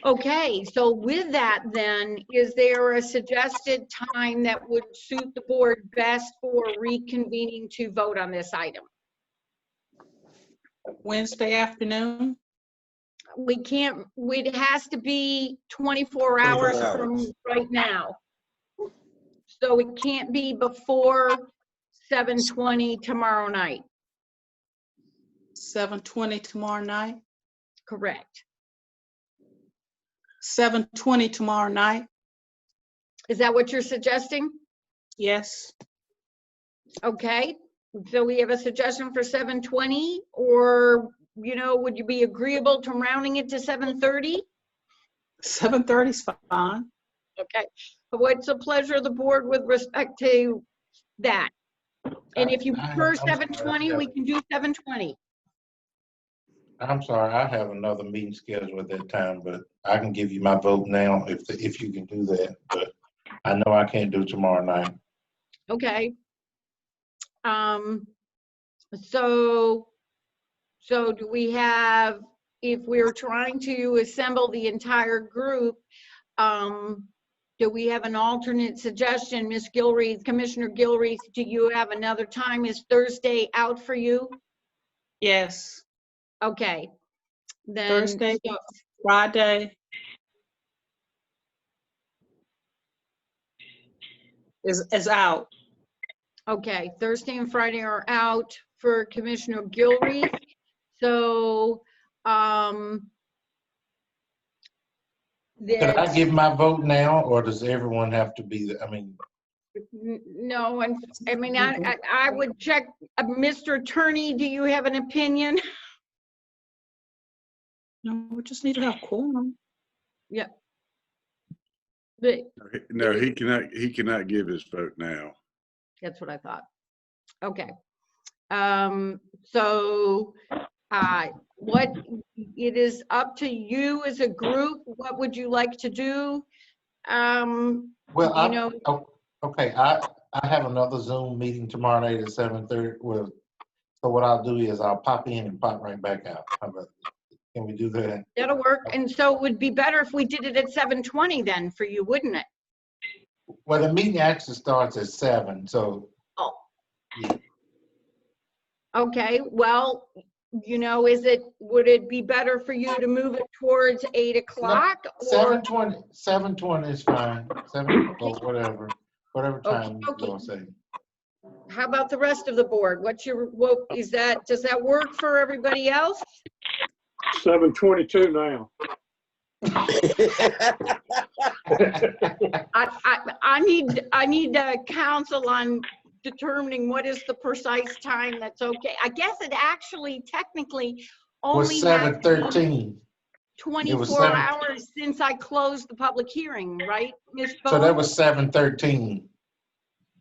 Okay, so with that then, is there a suggested time that would suit the board best for reconvening to vote on this item? Wednesday afternoon? We can't, it has to be 24 hours from right now. So it can't be before 7:20 tomorrow night, 7:20 tomorrow night? correct? 7:20 tomorrow night? Is that what you're suggesting? Yes. Okay, so we have a suggestion for 7:20, or, you know, would you be agreeable to rounding it to 7:30? 7:30 is fine. Okay, but what's the pleasure of the board with respect to that? And if you prefer 7:20, we can do 7:20. I'm sorry, I have another meeting scheduled at that time, but I can give you my vote now if you can do that. But I know I can't do tomorrow night. Okay. So do we have, if we're trying to assemble the entire group, do we have an alternate suggestion? Ms. Gilreath, Commissioner Gilreath, do you have another time? Is Thursday out for you? Yes. Okay. Then Thursday, Friday is out. okay, Thursday and Friday are out for Commissioner Gilreath. So, Could I give my vote now, or does everyone have to be there? I mean, no, and I mean, I would check. Mr. Attorney, do you have an opinion? No, we just need to have quorum. Yeah. But No, he cannot give his vote now. that's what I thought. Okay. So, what, it is up to you as a group. What would you like to do? well, You know, okay, I have another Zoom meeting tomorrow night at 7:30. Well, so what I'll do is I'll pop in and pop right back out. How about, can we do that? that'll work. And so it would be better if we did it at 7:20 then for you, wouldn't it? Well, the meeting actually starts at 7, so. Oh. Yeah. Okay, well, you know, would it be better for you to move it towards 8 o'clock? Or 7:20 is fine. 7 or whatever time you Okay. gonna say. how about the rest of the board? Does that work for everybody else? 7:22 now. I need counsel on determining what is the precise time that's okay. I guess it actually technically Was only has to be 7:13. 24 hours since I closed the public hearing, right, Ms. So that Bowles? was 7:13.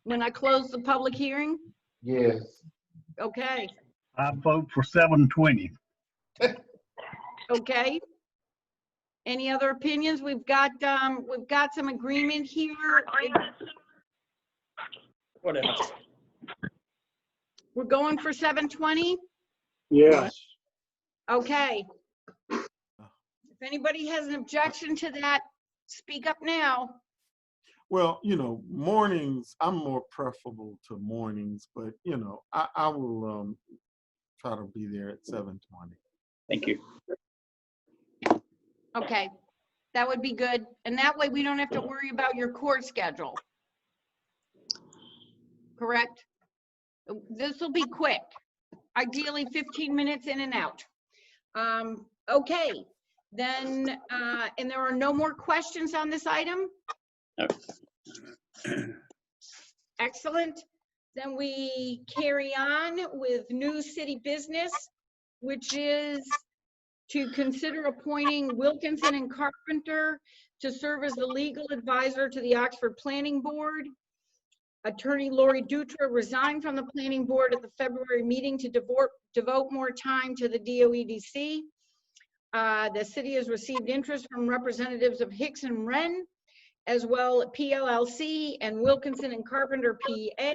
When I closed the public hearing? Yes. Okay, I vote for 7:20. okay. Any other opinions? We've got some agreement here. Whatever. We're going for 7:20? Yes. Okay. If anybody has an objection to that, speak up now. Well, mornings, I'm more preferable to mornings, but, I will try to be there at 7:20. Thank you. Okay, that would be good. And that way we don't have to worry about your court schedule. Correct? This will be quick. Ideally 15 minutes in and out. Okay, then, and there are no more questions on this item? No. Excellent. Then we carry on with new city business, which is to consider appointing Wilkinson and Carpenter to serve as the legal advisor to the Oxford Planning Board. Attorney Lori Dutra resigned from the Planning Board at the February meeting to devote more time to the DOEDC. The city has received interest from representatives of Hicks and Wren as well PLLC and Wilkinson and Carpenter PA.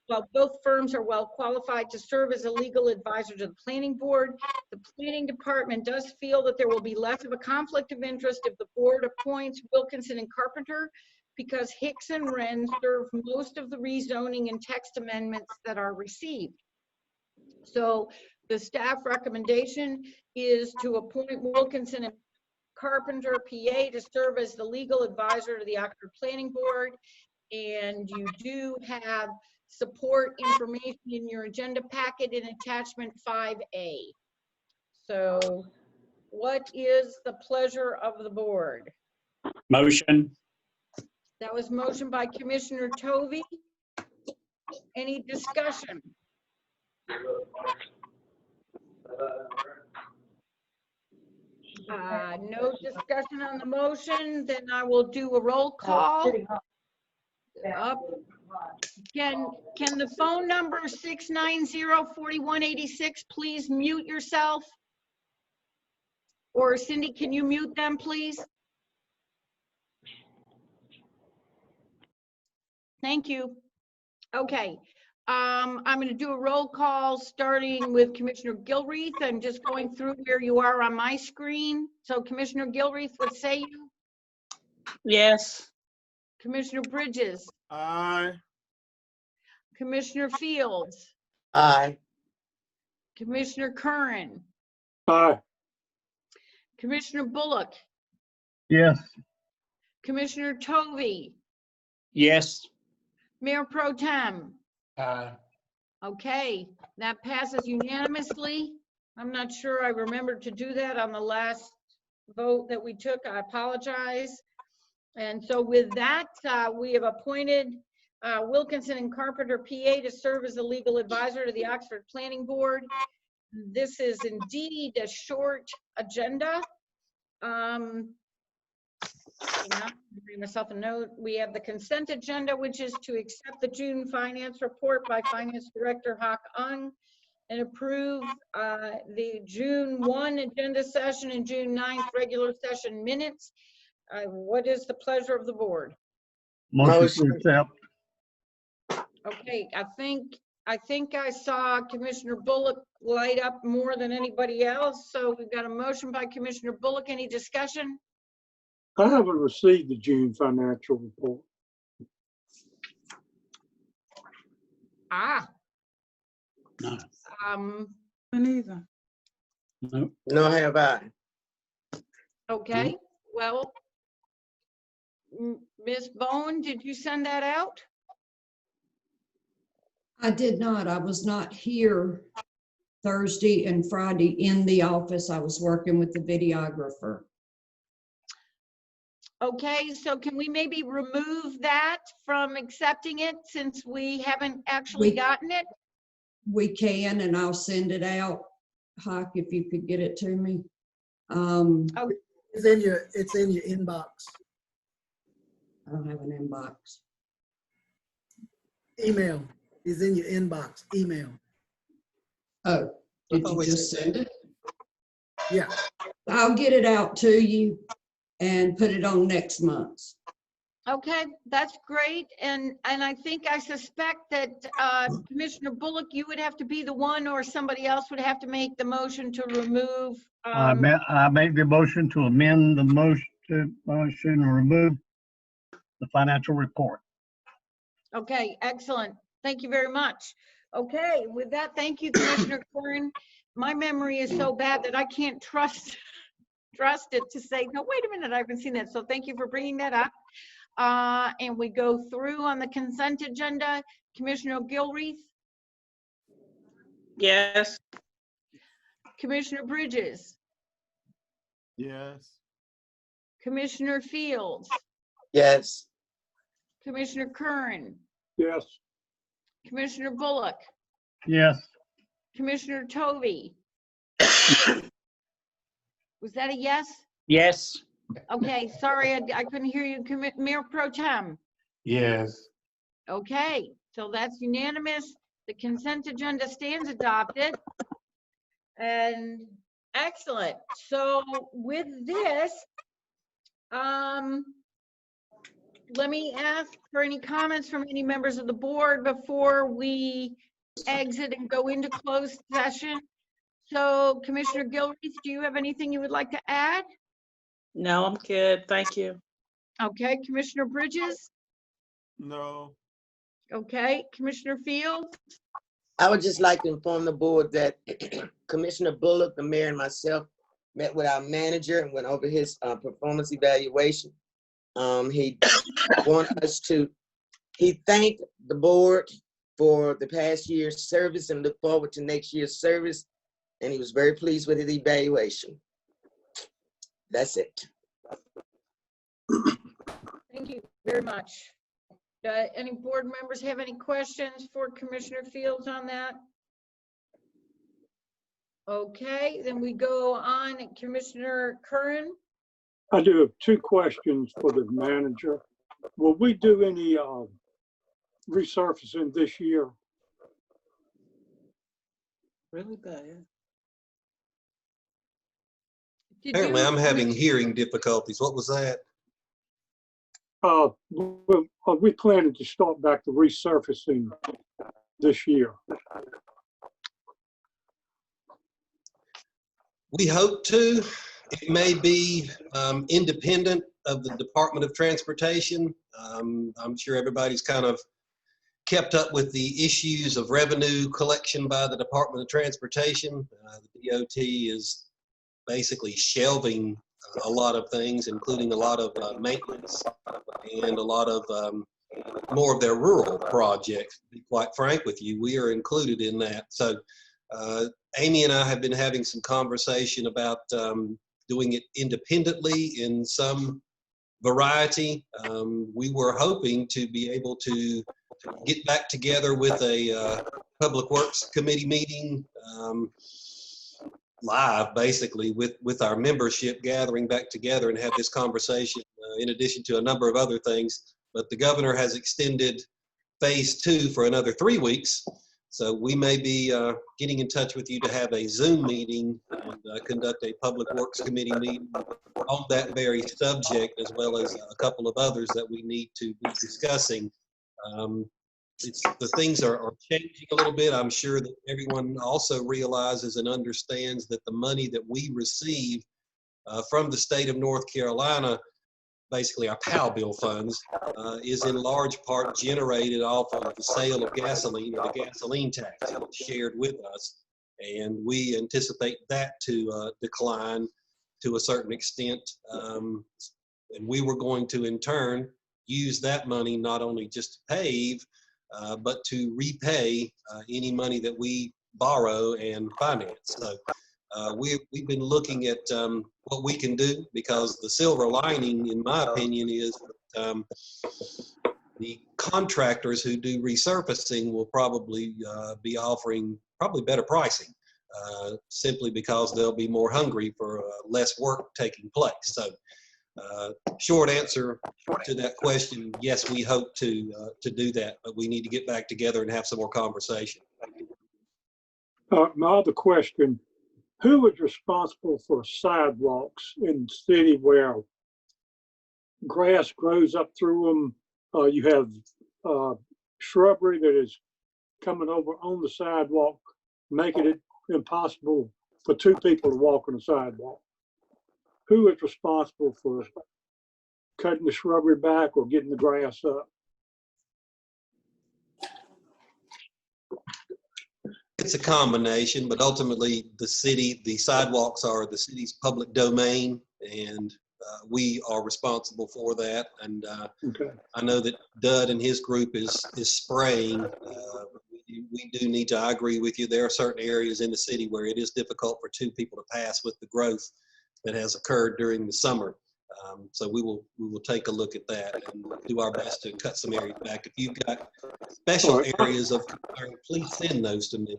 While both firms are well qualified to serve as a legal advisor to the planning board, the planning department does feel that there will be less of a conflict of interest if the board appoints Wilkinson and Carpenter, because Hicks and Wren serve most of the rezoning and text amendments that are received. So the staff recommendation is to appoint Wilkinson and Carpenter PA to serve as the legal advisor to the Oxford Planning Board. And you do have support information in your agenda packet in attachment 5A. So what is the pleasure of the board? Motion. That was motion by Commissioner Tovey. Any discussion? No discussion on the motion, then I will do a roll call. Up. Can the phone number 690-4186 please mute yourself? Or Cindy, can you mute them, please? Thank you. Okay, I'm going to do a roll call starting with Commissioner Gilreath. I'm just going through where you are on my screen. So Commissioner Gilreath, what say you? Yes. Commissioner Bridges, Aye. Commissioner Fields, Aye. Commissioner Curran, Aye. Commissioner Bullock, Yes. Commissioner Tovey, Yes. Mayor Pro Tem. Aye. Okay, that passes unanimously. I'm not sure I remembered to do that on the last vote that we took. I apologize. And so with that, we have appointed Wilkinson and Carpenter PA to serve as the legal advisor to the Oxford Planning Board. This is indeed a short agenda. Hang on, bring myself a note. We have the consent agenda, which is to accept the June finance report by Finance Director Hawk Ung and approve the June 1 agenda session and June 9th regular session minutes. What is the pleasure of the board? Motion to accept. Okay, I think I saw Commissioner Bullock light up more than anybody else. So we've got a motion by Commissioner Bullock. Any discussion? I haven't received the June financial report. No. Me neither. No. No have I. Okay, well, Ms. Bowen, did you send that out? I did not. I was not here Thursday and Friday in the office. I was working with the videographer. Okay, so can we maybe remove that from accepting it since we haven't actually gotten it? We can, and I'll send it out. Hawk, if you could get it to me. It's in your inbox. I don't have an inbox. Email is in your inbox. Email. Oh, did you just send it? Yeah. I'll get it out to you and put it on next month's. Okay, that's great. And I think I suspect that Commissioner Bullock, you would have to be the one or somebody else would have to make the motion to remove. I make the motion to amend the motion and remove the financial report. Okay, excellent. Thank you very much. Okay, with that, thank you, Commissioner Curran. My memory is so bad that I can't trust it to say, no, wait a minute, I haven't seen that. So thank you for bringing that up. And we go through on the consent agenda. Commissioner Gilreath, Yes. Commissioner Bridges, Yes. Commissioner Fields, Yes. Commissioner Curran, Yes. Commissioner Bullock, Yes. Commissioner Tovey. Was that a yes? Yes. Okay, sorry, I couldn't hear you. Mayor Pro Tem. Yes. Okay, so that's unanimous. The consent agenda stands adopted. And excellent. So with this, let me ask for any comments from any members of the board before we exit and go into closed session. So Commissioner Gilreath, do you have anything you would like to add? No, I'm good. Thank you. Okay, Commissioner Bridges? No. Okay, Commissioner Fields? I would just like to inform the board that Commissioner Bullock, the mayor, and myself met with our manager and went over his performance evaluation. He thanked the board for the past year's service and look forward to next year's service. And he was very pleased with his evaluation. That's it. Thank you very much. Any board members have any questions for Commissioner Fields on that? Okay, then we go on. Commissioner Curran? I do have two questions for the manager. Will we do any resurfacing this year? Really bad. Apparently, I'm having hearing difficulties. What was that? Well, are we planning to start back the resurfacing this year? We hope to. It may be independent of the Department of Transportation. I'm sure everybody's kind of kept up with the issues of revenue collection by the Department of Transportation. The DOT is basically shelving a lot of things, including a lot of maintenance and a lot of more of their rural projects. To be quite frank with you, we are included in that. So Amy and I have been having some conversation about doing it independently in some variety. We were hoping to be able to get back together with a Public Works Committee meeting live, basically, with our membership gathering back together and have this conversation in addition to a number of other things. But the governor has extended phase 2 for another 3 weeks. So we may be getting in touch with you to have a Zoom meeting and conduct a Public Works Committee meeting on that very subject, as well as a couple of others that we need to be discussing. The things are changing a little bit. I'm sure that everyone also realizes and understands that the money that we receive from the state of North Carolina, basically our POW bill funds, is in large part generated off of the sale of gasoline, or the gasoline tax shared with us. And we anticipate that to decline to a certain extent. And we were going to, in turn, use that money not only just to pave, but to repay any money that we borrow and finance. So we've been looking at what we can do, because the silver lining, in my opinion, is the contractors who do resurfacing will probably be offering better pricing, simply because they'll be more hungry for less work taking place. So short answer to that question, yes, we hope to do that, but we need to get back together and have some more conversation. My other question, who is responsible for sidewalks in the city where grass grows up through them? You have shrubbery that is coming over on the sidewalk, making it impossible for two people to walk on the sidewalk. Who is responsible for cutting the shrubbery back or getting the grass up? It's a combination, but ultimately the sidewalks are the city's public domain, and we are responsible for that. And Okay. I know that Dud and his group is spraying. We do need to, I agree with you, there are certain areas in the city where it is difficult for two people to pass with the growth that has occurred during the summer. So we will take a look at that and do our best to cut some areas back. If you've got special areas of concern, please send those to me.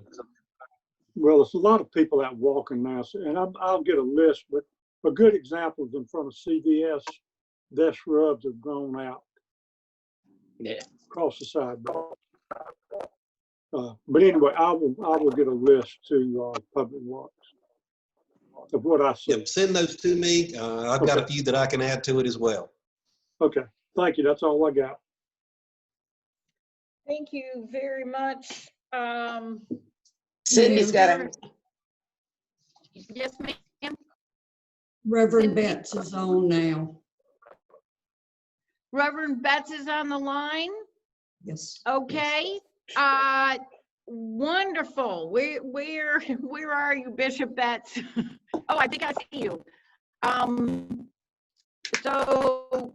Well, there's a lot of people out walking now, and I'll get a list, but a good example is in front of CVS, their shrubs have grown out across the sidewalk. But anyway, I will get a list to Public Works of what I see. Yep, send those to me. I've got a few that I can add to it as well. Okay, Thank you. That's all I got. Thank you very much. Cindy's got a, Yes, ma'am. Reverend Cindy? Betts is on now. Reverend Betts is on the line. Yes. Okay. Wonderful. Where are you, Bishop Betts? Oh, I think I see you. So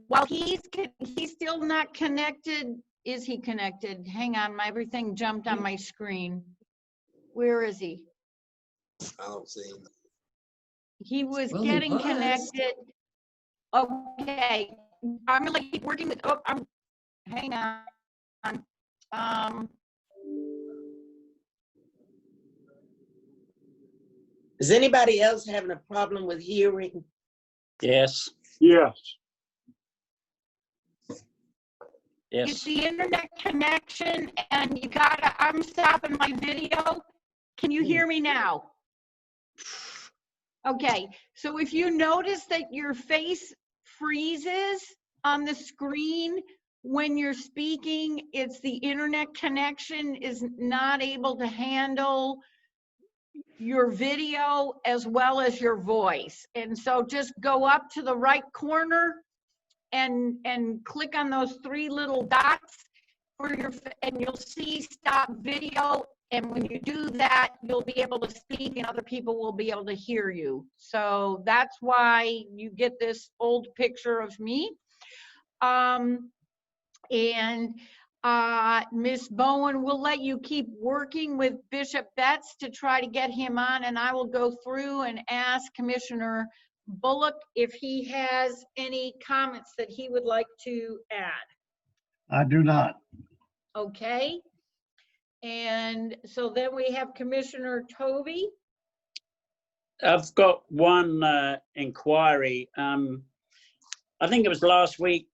while he's still not connected, is he connected? Hang on, everything jumped on my screen. Where is he? I don't see him. He was Well, he getting was. connected. Okay, I'm gonna keep working with, hang on. is anybody else having a problem with hearing? Yes. Yes. It's Yes. the internet connection and I'm stopping my video. Can you hear me now? Okay, so if you notice that your face freezes on the screen when you're speaking, it's the internet connection is not able to handle your video as well as your voice. And so just go up to the right corner and click on those three little dots and you'll see stop video. And when you do that, you'll be able to speak and other people will be able to hear you. So that's why you get this old picture of me. Ms. Bowen, we'll let you keep working with Bishop Betts to try to get him on, and I will go through and ask Commissioner Bullock if he has any comments that he would like to add. I do not. Okay. And so then we have Commissioner Tovey. I've got one inquiry. I think it was last week,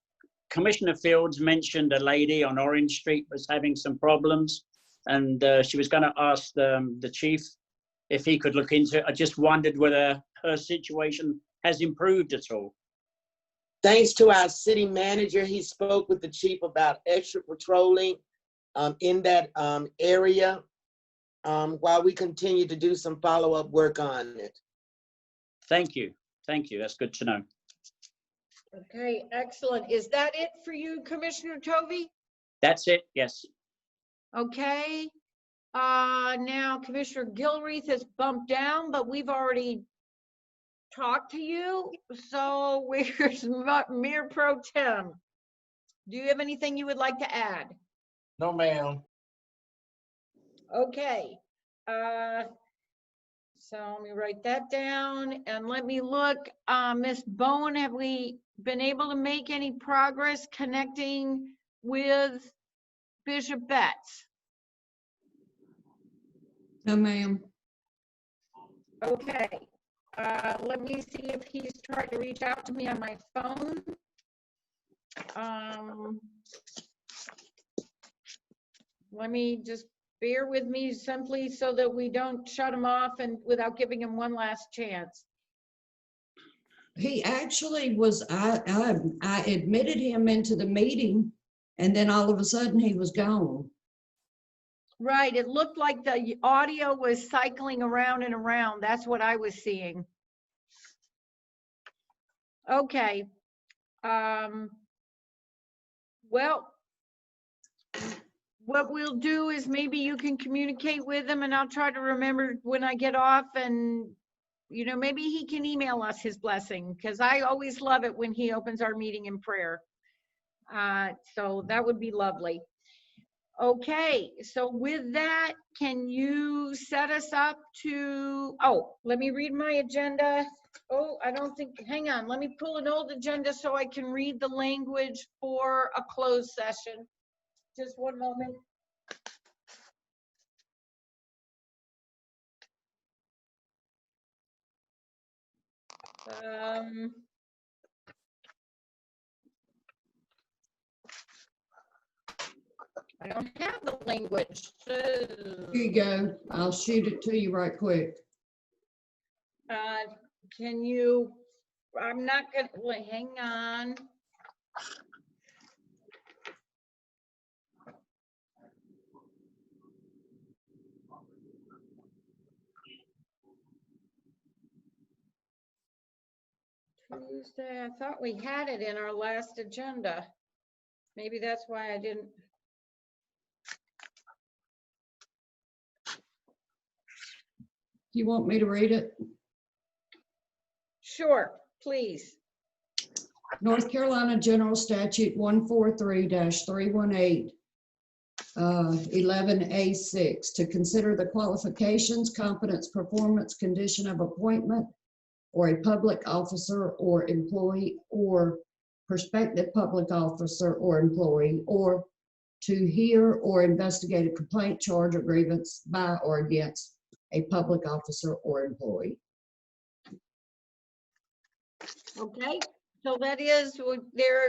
Commissioner Fields mentioned a lady on Orange Street was having some problems, and she was going to ask the chief if he could look into it. I just wondered whether her situation has improved at all. Thanks to our city manager, he spoke with the chief about extra patrolling in that area while we continue to do some follow-up work on it. Thank you. Thank you. That's good to know. Okay, excellent. Is that it for you, Commissioner Tovey? That's it. Yes. Okay. Now Commissioner Gilreath has bumped down, but we've already talked to you. So where's Mayor Pro Tem? Do you have anything you would like to add? No, ma'am. Okay. So let me write that down and let me look. Ms. Bowen, have we been able to make any progress connecting with Bishop Betts? No, ma'am. Okay. Let me see if he's tried to reach out to me on my phone. Let me just bear with me simply so that we don't shut him off and without giving him one last chance. He actually was, I admitted him into the meeting and then all of a sudden he was gone. Right, it looked like the audio was cycling around and around. That's what I was seeing. Okay. Well, what we'll do is maybe you can communicate with him and I'll try to remember when I get off and, you know, maybe he can email us his blessing because I always love it when he opens our meeting in prayer. So that would be lovely. Okay, so with that, can you set us up to, oh, let me read my agenda. Oh, I don't think, hang on, let me pull an old agenda so I can read the language for a closed session. Just one moment. I don't have the language. Here you go. I'll shoot it to you right quick. Can you, I'm not gonna, wait, hang on. Tuesday, I thought we had it in our last agenda. Maybe that's why I didn't. You want me to read it? Sure, please. North Carolina General Statute 143-318, 11A6, to consider the qualifications, competence, performance, condition of appointment, or a public officer or employee or prospective public officer or employee, or to hear or investigate a complaint, charge, or grievance by or against a public officer or employee. Okay, so that is,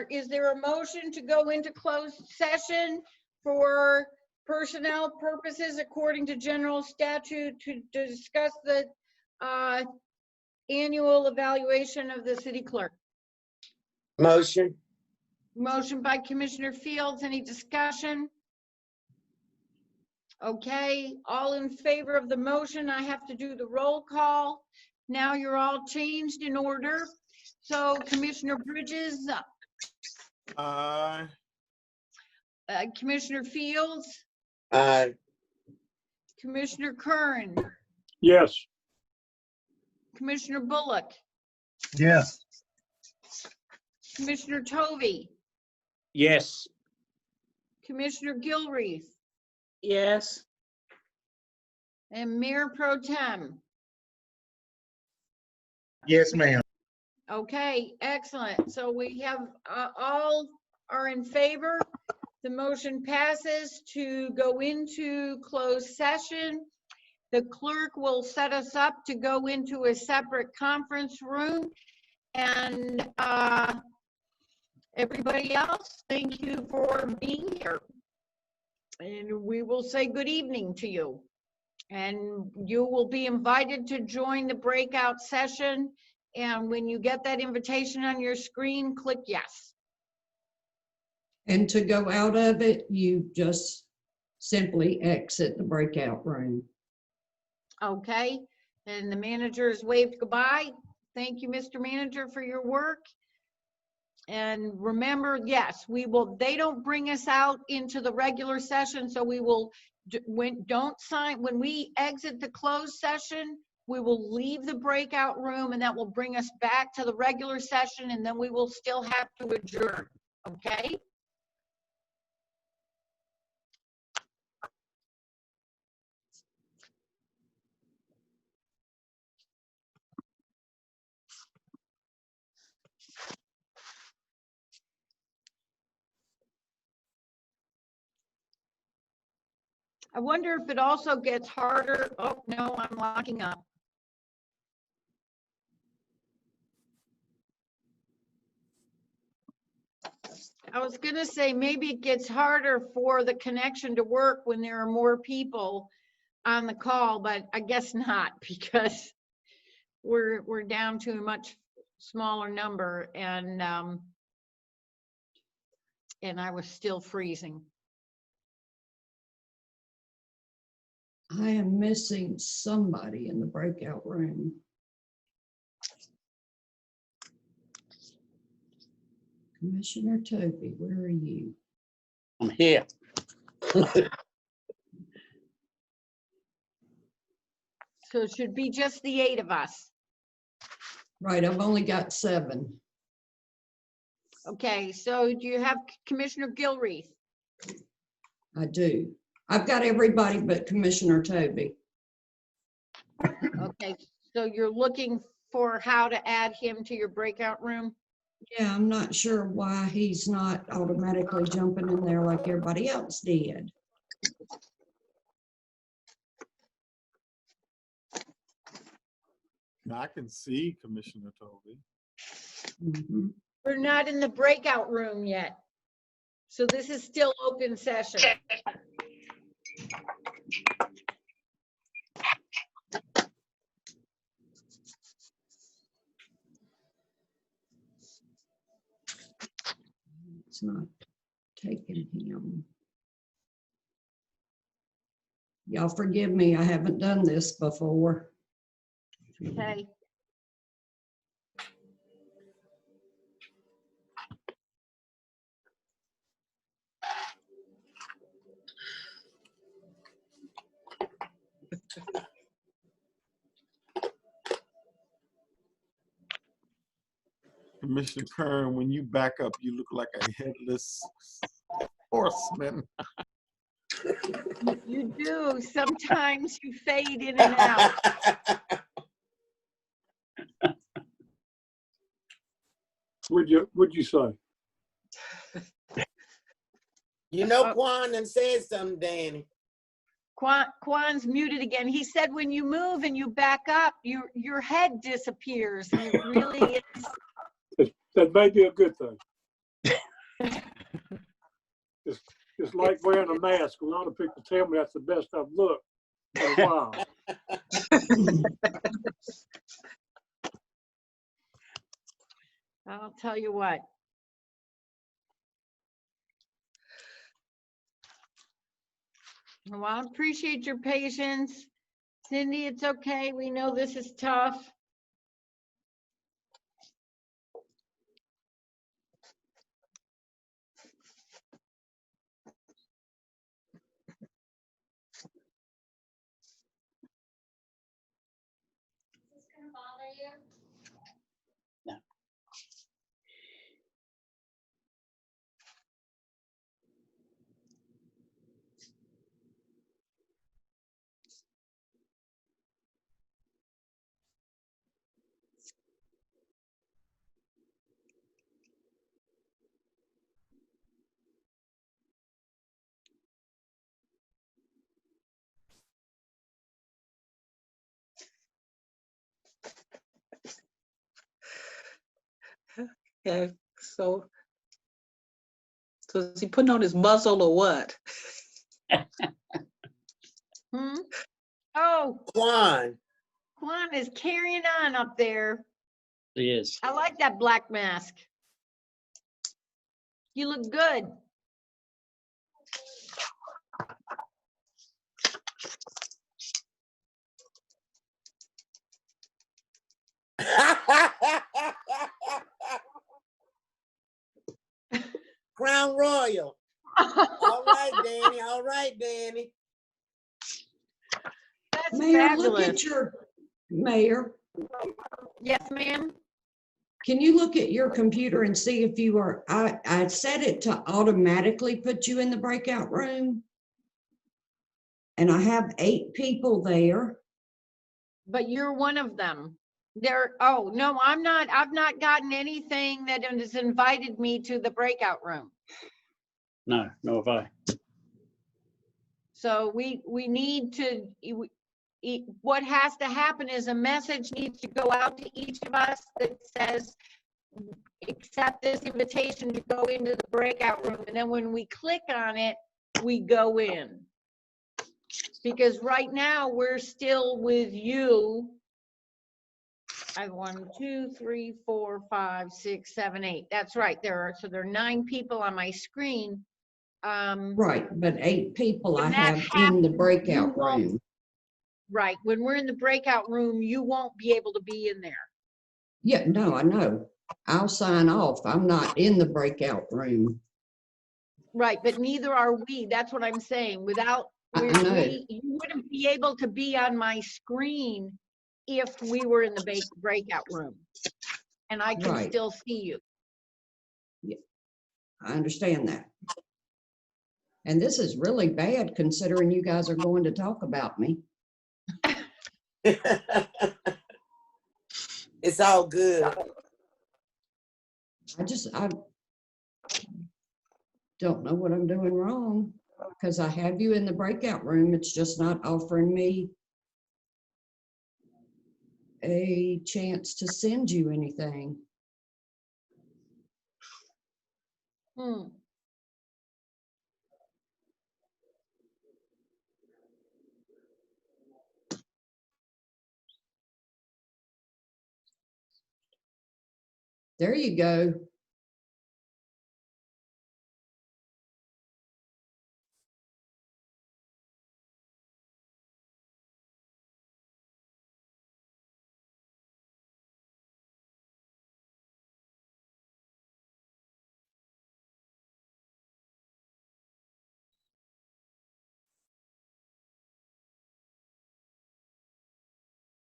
is there a motion to go into closed session for personnel purposes according to general statute to discuss the annual evaluation of the city clerk? Motion. Motion by Commissioner Fields. Any discussion? Okay, all in favor of the motion, I have to do the roll call. Now you're all changed in order. So Commissioner Bridges, Aye. Commissioner Fields, Aye. Commissioner Kern, Yes. Commissioner Bullock, Yes. Commissioner Tovey, Yes. Commissioner Gilreath, Yes. and Mayor Pro Tem. Yes, ma'am. Okay, excellent. So we have all are in favor. The motion passes to go into closed session. The clerk will set us up to go into a separate conference room. And everybody else, thank you for being here. And we will say good evening to you. And you will be invited to join the breakout session. And when you get that invitation on your screen, click yes. And to go out of it, you just simply exit the breakout room. Okay, and the manager has waved goodbye. Thank you, Mr. Manager, for your work. And remember, yes, we will, they don't bring us out into the regular session, so we will, when we exit the closed session, we will leave the breakout room and that will bring us back to the regular session, and then we will still have to adjourn, okay? I wonder if it also gets harder. Oh, no, I'm locking up. I was gonna say, maybe it gets harder for the connection to work when there are more people on the call, but I guess not, because we're down to a much smaller number, and I was still freezing. I am missing somebody in the breakout room. Commissioner Tovey, where are you? I'm here. So it should be just the 8 of us. Right, I've only got 7. Okay, so do you have Commissioner Gilreath? I do. I've got everybody but Commissioner Tovey. Okay, so you're looking for how to add him to your breakout room? Yeah, I'm not sure why he's not automatically jumping in there like everybody else did. Now, I can see Commissioner Tovey. Mhm. We're not in the breakout room yet. So this is still open session. It's not taking him. Y'all forgive me, I haven't done this before. Okay. Commissioner Kern, when you back up, you look like a headless horseman. You do. Sometimes you fade in and out. Would you say? You know, Quan done said something, Danny. Quan's muted again. He said when you move and you back up, your head disappears. And it really is. That may be a good thing. It's like wearing a mask. A lot of people tell me that's the best I've looked in a while. I'll tell you what. Well, I appreciate your patience. Cindy, it's okay. We know this is tough. Okay, so is he putting on his muzzle or what? Oh, Quan. Quan is carrying on up there. He is. I like that black mask. You look good. Crown Royal. All right, Danny. All right, Danny. That's Mayor, look fabulous. at your, Mayor, Yes, ma'am. can you look at your computer and see if you are, I set it to automatically put you in the breakout room. And I have 8 people there. But you're one of them. Oh, no, I'm not. I've not gotten anything that has invited me to the breakout room. No, nor have I. So we need to, what has to happen is a message needs to go out to each of us that says, accept this invitation to go into the breakout room. And then when we click on it, we go in. Because right now we're still with you. I have 1, 2, 3, 4, 5, 6, 7, 8. That's right. There are 9 people on my screen. Right, but 8 people I When that have in the breakout won't- room. Right. When we're in the breakout room, you won't be able to be in there. Yeah, no, I know. I'll sign off. I'm not in the breakout room. Right, but neither are we. That's what I'm saying. Without, I know. you wouldn't be able to be on my screen if we were in the breakout room. And I can Right. still see you. I understand that. And this is really bad considering you guys are going to talk about me. It's all good. I don't know what I'm doing wrong because I have you in the breakout room. It's just not offering me a chance to send you anything. There you go.